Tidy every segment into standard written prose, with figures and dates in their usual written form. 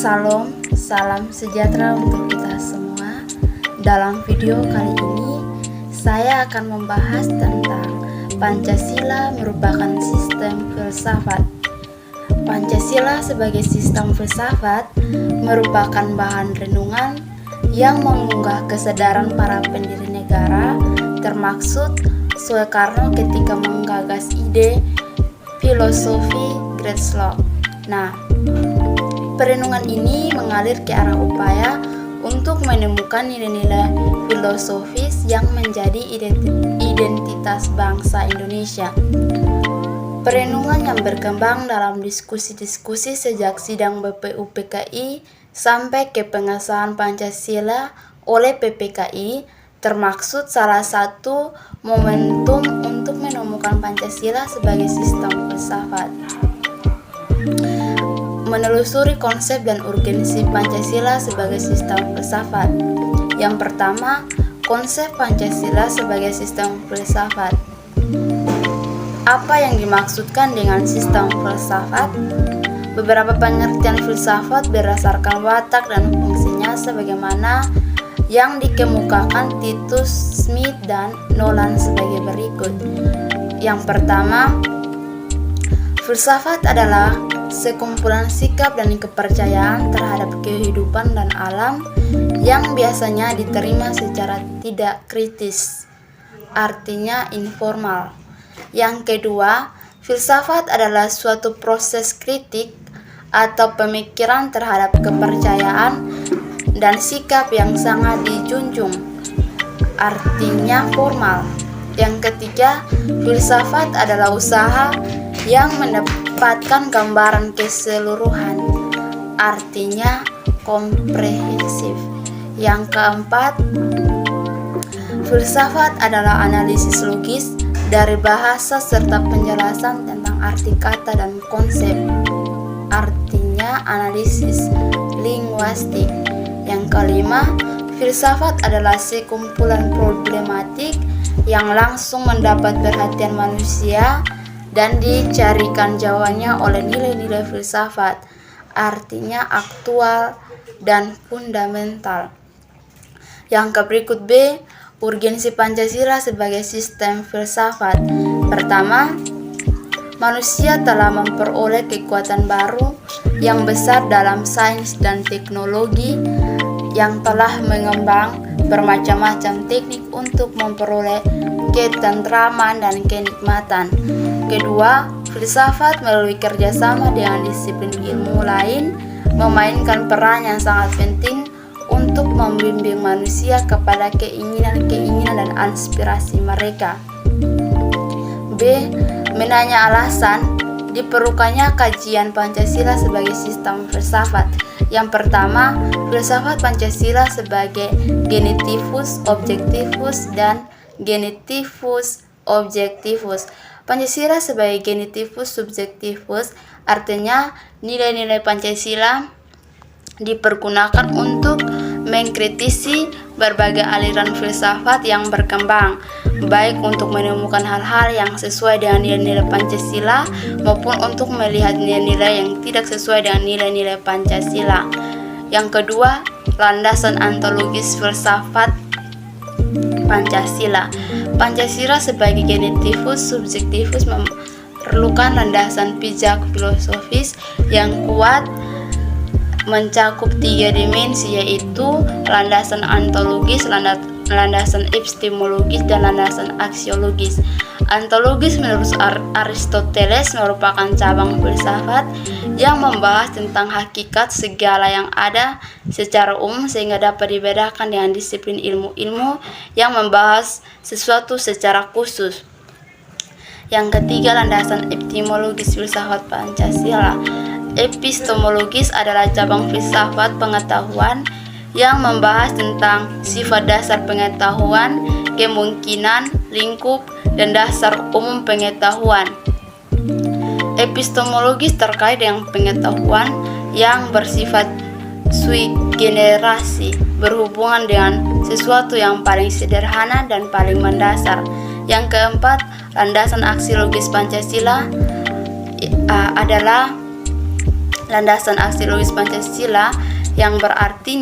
Salam sejahtera untuk kita semua. Dalam video kali ini, saya akan membahas tentang Pancasila merupakan sistem filsafat. Pancasila sebagai sistem filsafat merupakan bahan renungan yang mengunggah kesadaran para pendiri negara, termaksud Soekarno ketika menggagas ide filosofi Great. Nah, perenungan ini mengalir ke arah upaya untuk menemukan nilai-nilai filosofis yang menjadi identitas bangsa Indonesia. Perenungan yang berkembang dalam diskusi-diskusi sejak sidang BPUPKI sampai ke pengesahan Pancasila oleh PPKI, termaksud salah satu momentum untuk menemukan Pancasila sebagai sistem filsafat. Menelusuri konsep dan urgensi Pancasila sebagai sistem filsafat. Yang pertama, konsep Pancasila sebagai sistem filsafat. Apa yang dimaksudkan dengan sistem filsafat? Beberapa pengertian filsafat berdasarkan watak dan fungsinya sebagaimana yang dikemukakan Titus Smith dan Nolan sebagai berikut. Yang pertama, filsafat adalah sekumpulan sikap dan kepercayaan terhadap kehidupan dan alam yang biasanya diterima secara tidak kritis, artinya informal. Yang kedua, filsafat adalah suatu proses kritik atau pemikiran terhadap kepercayaan dan sikap yang sangat dijunjung, artinya formal. Yang ketiga, filsafat adalah usaha yang mendapatkan gambaran keseluruhan, artinya komprehensif. Yang keempat, filsafat adalah analisis logis dari bahasa serta penjelasan tentang arti kata dan konsep, artinya analisis linguistik. Yang kelima, filsafat adalah sekumpulan problematik yang langsung mendapat perhatian manusia dan dicarikan jawabannya oleh nilai-nilai filsafat, artinya aktual dan fundamental. Yang berikut B, urgensi Pancasila sebagai sistem filsafat. Pertama, manusia telah memperoleh kekuatan baru yang besar dalam sains dan teknologi yang telah mengembang bermacam-macam teknik untuk memperoleh ketentraman dan kenikmatan. Kedua, filsafat melalui kerjasama dengan disiplin ilmu lain memainkan peran yang sangat penting untuk membimbing manusia kepada keinginan dan aspirasi mereka. B. Menanya alasan diperlukannya kajian Pancasila sebagai sistem filsafat. Yang pertama, filsafat Pancasila sebagai genitivus objektivus dan genitivus objektivus. Pancasila sebagai genitivus subjektivus artinya nilai-nilai Pancasila dipergunakan untuk mengkritisi berbagai aliran filsafat yang berkembang, baik untuk menemukan hal-hal yang sesuai dengan nilai-nilai Pancasila maupun untuk melihat nilai-nilai yang tidak sesuai dengan nilai-nilai Pancasila. Yang kedua, landasan ontologis filsafat Pancasila. Pancasila sebagai genitivus subjektivus memerlukan landasan pijak filosofis yang kuat mencakup 3 dimensi, yaitu landasan ontologis, landasan epistemologis, dan landasan aksiologis. Ontologis menurut Aristoteles merupakan cabang filsafat yang membahas tentang hakikat segala yang ada secara umum sehingga dapat dibedakan dengan disiplin ilmu-ilmu yang membahas sesuatu secara khusus. Yang ketiga, landasan epistemologis filsafat Pancasila. Epistemologis adalah cabang filsafat pengetahuan yang membahas tentang sifat dasar pengetahuan, kemungkinan, lingkup, dan dasar umum pengetahuan. Epistemologis terkait dengan pengetahuan yang bersifat sui generis, berhubungan dengan sesuatu yang paling sederhana dan paling mendasar. Yang keempat, landasan aksiologis Pancasila adalah Landasan aksi logis Pancasila yang berarti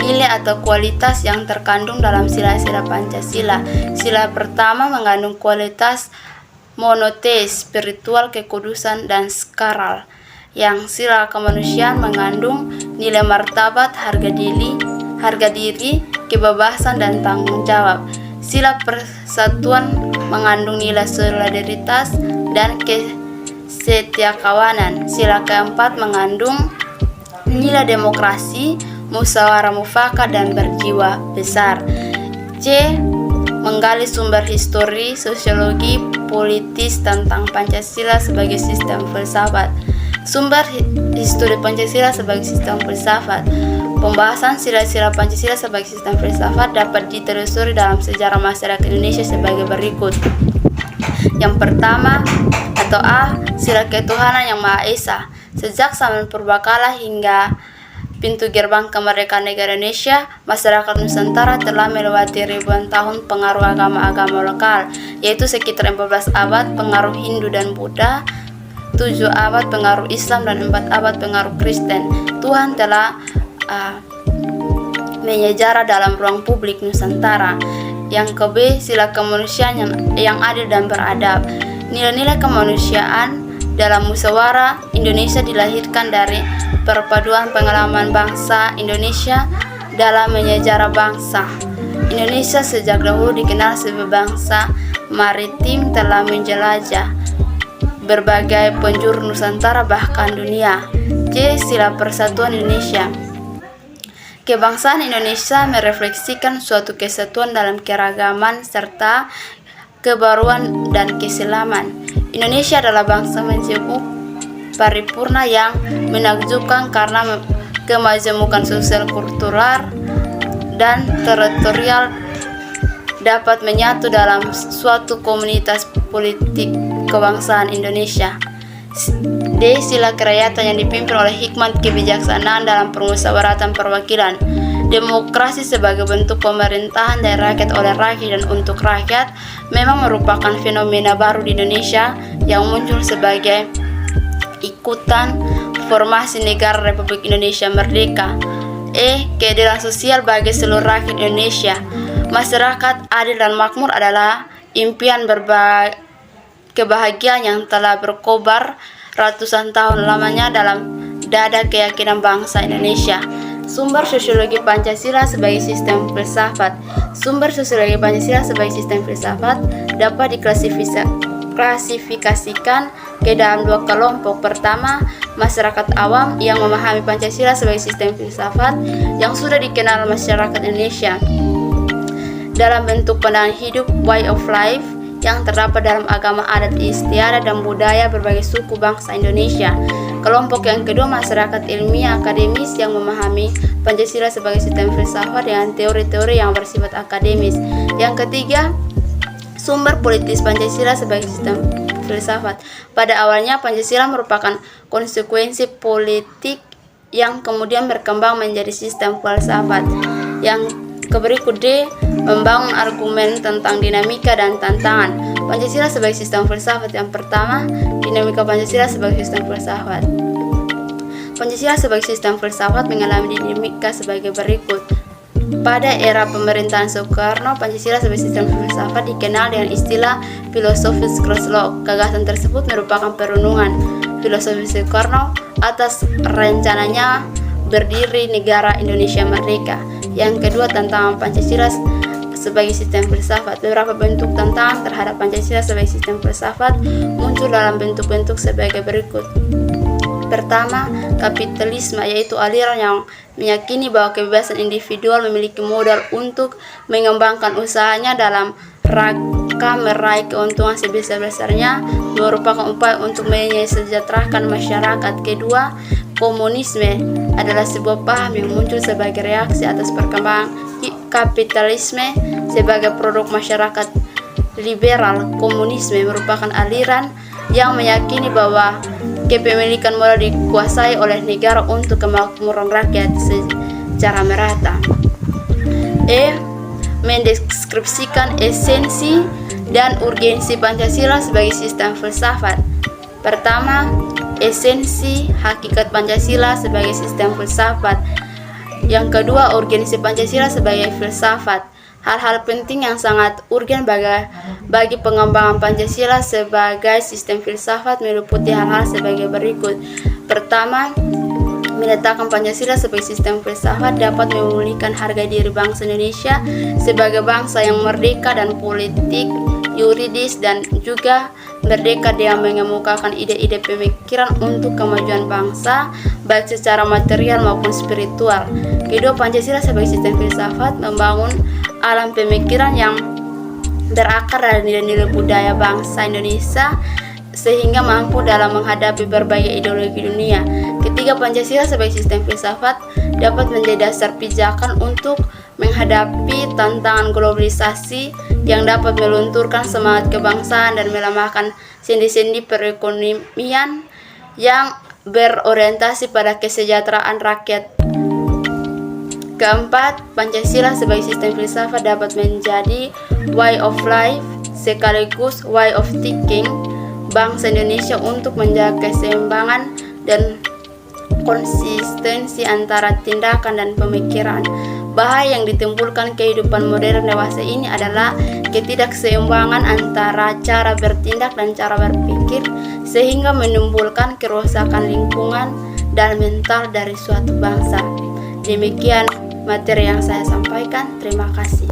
nilai atau kualitas yang terkandung dalam sila-sila Pancasila. Sila pertama mengandung kualitas monoteis, spiritual, kekudusan, dan sakral. Yang sila kemanusiaan mengandung nilai martabat, harga diri, kebebasan, dan tanggung jawab. Sila persatuan mengandung nilai solidaritas dan kesetiakawanan. Sila keempat mengandung nilai demokrasi, musyawarah mufakat, dan berjiwa besar. C. Menggali sumber histori, sosiologi, politis tentang Pancasila sebagai sistem filsafat. Sumber histori Pancasila sebagai sistem filsafat. Pembahasan sila-sila Pancasila sebagai sistem filsafat dapat ditelusuri dalam sejarah masyarakat Indonesia sebagai berikut. Yang pertama atau A, sila ketuhanan yang Maha Esa. Sejak zaman purbakala hingga pintu gerbang kemerdekaan negara Indonesia, masyarakat Nusantara telah melewati ribuan tahun pengaruh agama-agama lokal, yaitu sekitar 14 abad pengaruh Hindu dan Buddha, 7 abad pengaruh Islam, dan 4 abad pengaruh Kristen. Tuhan telah menyejarah dalam ruang publik Nusantara. Yang ke B, sila kemanusiaan yang adil dan beradab. Nilai-nilai kemanusiaan dalam musyawarah Indonesia dilahirkan dari perpaduan pengalaman bangsa Indonesia dalam menyejarah bangsa. Indonesia sejak dahulu dikenal sebagai bangsa maritim, telah menjelajah berbagai penjuru Nusantara bahkan dunia. C. Sila persatuan Indonesia. Kebangsaan Indonesia merefleksikan suatu kesatuan dalam keragaman serta kebaruan dan keislaman. Indonesia adalah bangsa majemuk paripurna yang menakjubkan karena kemajemukan sosial, kultural, dan teritorial dapat menyatu dalam suatu komunitas politik kebangsaan Indonesia. D. Sila kerakyatan yang dipimpin oleh hikmat kebijaksanaan dalam permusyawaratan perwakilan. Demokrasi sebagai bentuk pemerintahan dari rakyat oleh rakyat dan untuk rakyat memang merupakan fenomena baru di Indonesia yang muncul sebagai ikutan formasi negara Republik Indonesia Merdeka. E. Keadilan sosial bagi seluruh rakyat Indonesia. Masyarakat adil dan makmur adalah impian kebahagiaan yang telah berkobar ratusan tahun lamanya dalam dada keyakinan bangsa Indonesia. Sumber sosiologi Pancasila sebagai sistem filsafat. Sumber sosiologi Pancasila sebagai sistem filsafat dapat diklasifikasikan ke dalam 2 kelompok. Pertama, masyarakat awam yang memahami Pancasila sebagai sistem filsafat yang sudah dikenal masyarakat Indonesia dalam bentuk pandangan hidup, way of life, yang terdapat dalam agama, adat istiadat, dan budaya berbagai suku bangsa Indonesia. Kelompok yang kedua, masyarakat ilmiah akademis yang memahami Pancasila sebagai sistem filsafat dengan teori-teori yang bersifat akademis. Yang ketiga, sumber politis Pancasila sebagai sistem filsafat. Pada awalnya Pancasila merupakan konsekuensi politik yang kemudian berkembang menjadi sistem filsafat. Yang berikut D, membangun argumen tentang dinamika dan tantangan Pancasila sebagai sistem filsafat. Yang pertama, dinamika Pancasila sebagai sistem filsafat. Pancasila sebagai sistem filsafat mengalami dinamika sebagai berikut. Pada era pemerintahan Soekarno, Pancasila sebagai sistem filsafat dikenal dengan istilah filosofis crosslock. Gagasan tersebut merupakan perundungan filosofi Soekarno atas rencananya berdiri negara Indonesia Merdeka. Yang kedua, tantangan Pancasila sebagai sistem filsafat. Beberapa bentuk tantangan terhadap Pancasila sebagai sistem filsafat muncul dalam bentuk-bentuk sebagai berikut. Pertama, kapitalisme, yaitu aliran yang meyakini bahwa kebebasan individual memiliki modal untuk mengembangkan usahanya dalam rangka meraih keuntungan sebesar-besarnya, merupakan upaya untuk menyejahterakan masyarakat. Kedua, komunisme adalah sebuah paham yang muncul sebagai reaksi atas perkembangan kapitalisme sebagai produk masyarakat liberal. Komunisme merupakan aliran yang meyakini bahwa kepemilikan modal dikuasai oleh negara untuk kemakmuran rakyat secara merata. E. Mendeskripsikan esensi dan urgensi Pancasila sebagai sistem filsafat. Pertama, esensi hakikat Pancasila sebagai sistem filsafat. Yang kedua, urgensi Pancasila sebagai filsafat. Hal-hal penting yang sangat urgen bagi pengembangan Pancasila sebagai sistem filsafat meliputi hal-hal sebagai berikut. Pertama, meletakkan Pancasila sebagai sistem filsafat dapat memulihkan harga diri bangsa Indonesia sebagai bangsa yang merdeka dan politik, yuridis, dan juga merdeka dia mengemukakan ide-ide pemikiran untuk kemajuan bangsa baik secara material maupun spiritual. Kedua, Pancasila sebagai sistem filsafat membangun alam pemikiran yang berakar dari nilai-nilai budaya bangsa Indonesia sehingga mampu dalam menghadapi berbagai ideologi dunia. Ketiga, Pancasila sebagai sistem filsafat dapat menjadi dasar pijakan untuk menghadapi tantangan globalisasi yang dapat melunturkan semangat kebangsaan dan melemahkan sendi-sendi perekonomian yang berorientasi pada kesejahteraan rakyat. Keempat, Pancasila sebagai sistem filsafat dapat menjadi way of life sekaligus way of thinking bangsa Indonesia untuk menjaga keseimbangan dan konsistensi antara tindakan dan pemikiran. Bahaya yang ditimbulkan kehidupan modern dewasa ini adalah ketidakseimbangan antara cara bertindak dan cara berpikir sehingga menimbulkan kerusakan lingkungan dan mental dari suatu bangsa. Demikian materi yang saya sampaikan. Terima kasih.